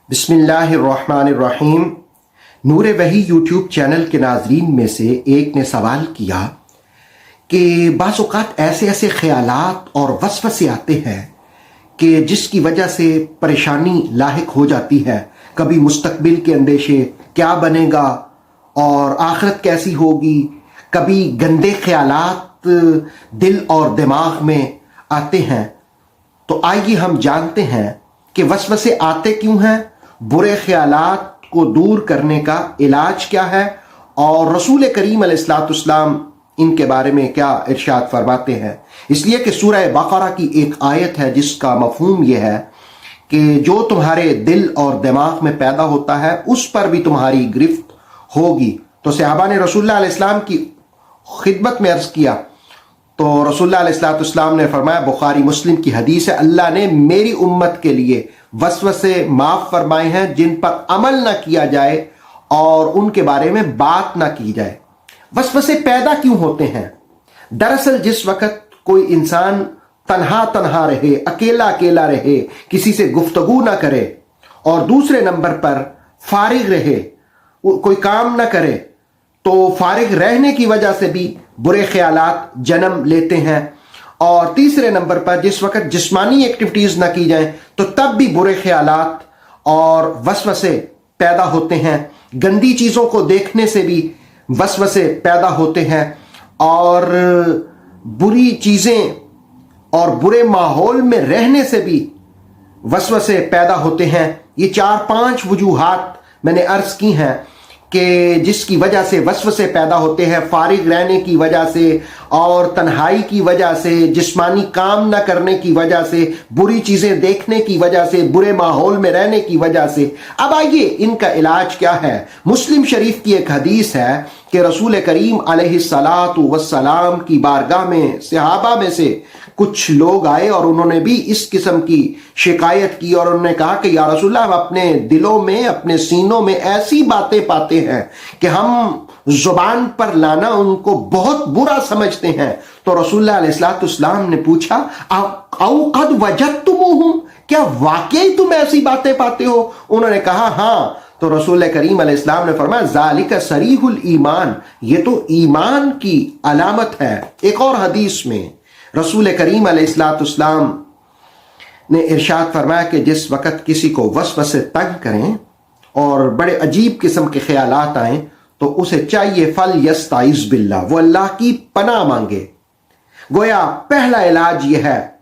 बिस्मिल्लाहिर्रहमानिर्रहीम। नूर वही YouTube channel के नाजरीन में से एक ने सवाल किया कि बाज़ औक़ात ऐसे ऐसे ख़यालात और वसवसे आते हैं कि जिसकी वजह से परेशानी लाहिक हो जाती है। कभी मुस्तकबिल के अंदेशे, क्या बनेगा और आखिरत कैसी होगी, कभी गंदे ख़यालात दिल और दिमाग में आते हैं। तो आइए हम जानते हैं कि वसवसे आते क्यों हैं, बुरे ख्यालात को दूर करने का इलाज क्या है और रसूल करीम अलैहिस्सलाम इनके बारे में क्या इरशाद फरमाते हैं। इसलिए कि सूरह बकरा की एक आयत है जिसका मफहूम यह है कि जो तुम्हारे दिल और दिमाग में पैदा होता है उस पर भी तुम्हारी गिरफ्त होगी। तो सहाबा ने रसूलुल्लाह अलैहिस्सलाम की खिदमत में अर्ज किया तो रसूलुल्लाह अलैहिस्सलाम ने फरमाया, बुखारी मुस्लिम की हदीस है, अल्लाह ने मेरी उम्मत के लिए वसवसे माफ फरमाए हैं जिन पर अमल ना किया जाए और उनके बारे में बात ना की जाए। वसवसे पैदा क्यों होते हैं? दरअसल जिस वक्त कोई इंसान तन्हा तन्हा रहे, अकेला अकेला रहे, किसी से गुफ्तगू ना करे और दूसरे नंबर पर फारिग रहे, कोई काम ना करे, तो फारिग रहने की वजह से भी बुरे ख्यालात जन्म लेते हैं। और तीसरे नंबर पर जिस वक्त जिस्मानी एक्टिविटीज ना की जाए तो तब भी बुरे ख्यालात और वसवसे पैदा होते हैं। गंदी चीजों को देखने से भी वसवसे पैदा होते हैं और बुरी चीजें और बुरे माहौल में रहने से भी वसवसे पैदा होते हैं। ये 4-5 वजूहात मैंने अर्ज की हैं कि जिसकी वजह से वसवसे पैदा होते हैं। फारिग रहने की वजह से और तन्हाई की वजह से, जिस्मानी काम न करने की वजह से, बुरी चीजें देखने की वजह से, बुरे माहौल में रहने की वजह से। अब आइए इनका इलाज क्या है। मुस्लिम शरीफ की एक हदीस है कि रसूल करीम अलैहिस्सलातु वस्सलाम की बारगाह में सहाबा में से कुछ लोग आए और उन्होंने भी इस किस्म की शिकायत की और उन्होंने कहा कि या रसूलल्लाह, हम अपने दिलों में, अपने सीनों में ऐसी बातें पाते हैं कि हम जुबान पर लाना उनको बहुत बुरा समझते हैं। तो रसूलुल्लाह अलैहिस्सलाम ने पूछा, औ कद वजदतुमुहुम, क्या वाकई तुम ऐसी बातें पाते हो? उन्होंने कहा हाँ। तो रसूल करीम अलैहिस्सलाम ने फरमाया, ज़ालिका सरीहुल ईमान, ये तो ईमान की अलामत है। एक और हदीस में रसूल करीम अलैहिस्सलाम ने इरशाद फरमाया कि जिस वक़्त किसी को वसवसे तंग करें और बड़े अजीब किस्म के ख्यालात आए तो उसे चाहिए फल यस्ताइज़ बिल्लाह, वो अल्लाह की पनाह मांगे। गोया पहला इलाज यह है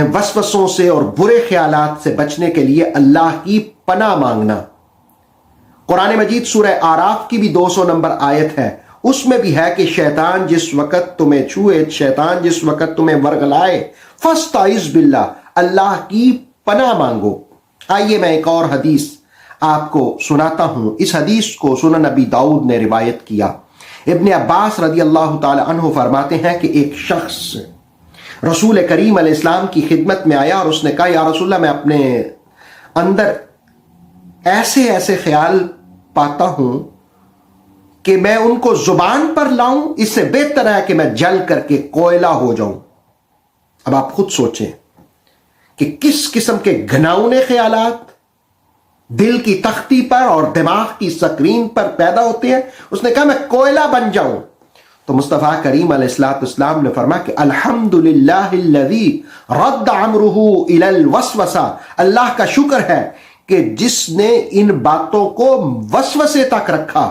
वसवसों से और बुरे ख्यालात से बचने के लिए अल्लाह की पनाह मांगना। कुरान मजीद सूरह आराफ की भी 200 नंबर आयत है, उसमें भी है कि शैतान जिस वक़्त तुम्हें छुए, शैतान जिस वक़्त तुम्हें वर्गलाए, फस्ताइज़ बिल्लाह, अल्लाह की पनाह मांगो। आइए मैं एक और हदीस आपको सुनाता हूं। इस हदीस को सुनन नबी दाऊद ने रिवायत किया। इब्ने अब्बास रदी अल्लाह ताला अन्हु फरमाते हैं कि एक शख्स रसूल करीम अलैहिस्सलाम की खिदमत में आया और उसने कहा, या रसूलल्लाह, मैं अपने अंदर ऐसे ऐसे ख्याल पाता हूं कि मैं उनको जुबान पर लाऊं, इससे बेहतर है कि मैं जल करके कोयला हो जाऊं। अब आप खुद सोचें कि किस किस्म के घिनौने ख्यालात दिल की तख्ती पर और दिमाग की स्क्रीन पर पैदा होते हैं। उसने कहा मैं कोयला बन जाऊं। तो मुस्तफा करीम अलैहिस्सलाम ने फरमाया कि अल्हम्दुलिल्लाहिल्लज़ी रद्द अम्रुहु इलल वसवसा, अल्लाह का शुक्र है कि जिसने इन बातों को वसवसे तक रखा।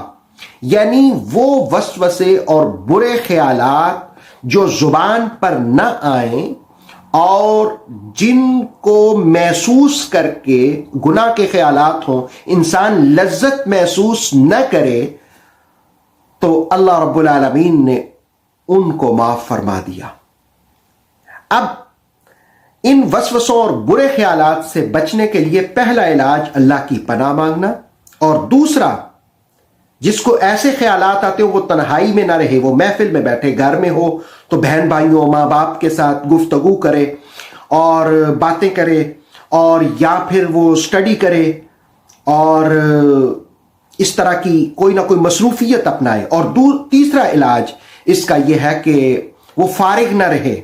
यानी वो वसवसे और बुरे ख्यालात जो जुबान पर न आए और जिनको महसूस करके गुनाह के ख्यालात हों, इंसान लज्जत महसूस न करे, तो अल्लाह रब्बुल आलमीन ने उनको माफ फरमा दिया। अब इन वसवसों और बुरे ख्यालात से बचने के लिए पहला इलाज अल्लाह की पनाह मांगना, और दूसरा जिसको ऐसे ख्यालात आते हो वो तन्हाई में ना रहे, वो महफिल में बैठे, घर में हो तो बहन भाइयों, माँ बाप के साथ गुफ्तगू करे और बातें करे, और या फिर वो स्टडी करे और इस तरह की कोई ना कोई मसरूफियत अपनाए। और तीसरा इलाज इसका यह है कि वो फारिग ना रहे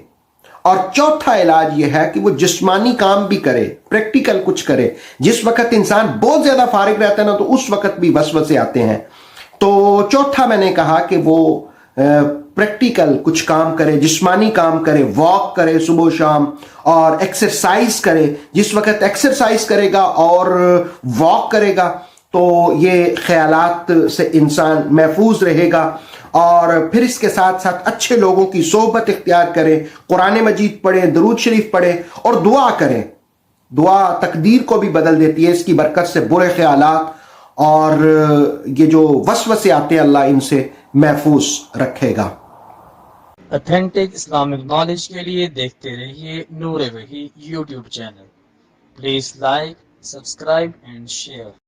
اور چوتھا علاج یہ ہے کہ وہ جسمانی کام بھی کرے، پریکٹیکل کچھ کرے۔ جس وقت انسان بہت زیادہ فارغ رہتا ہے نا تو اس وقت بھی وسوسے آتے ہیں۔ تو چوتھا میں نے کہا کہ وہ پریکٹیکل کچھ کام کرے، جسمانی کام کرے، واک کرے صبح و شام، اور ایکسرسائز کرے۔ جس وقت ایکسرسائز کرے گا اور واک کرے گا تو یہ خیالات سے انسان محفوظ رہے گا۔ اور پھر اس کے ساتھ ساتھ اچھے لوگوں کی صحبت اختیار کریں، قرآن مجید پڑھیں، درود شریف پڑھیں اور دعا کریں۔ دعا تقدیر کو بھی بدل دیتی ہے، اس کی برکت سے برے خیالات اور یہ جو وسوسے آتے ہیں اللہ ان سے محفوظ رکھے گا۔ اتھینٹک اسلامک نالج کے لیے دیکھتے رہیے نور وحی YouTube channel. Please like, subscribe and share.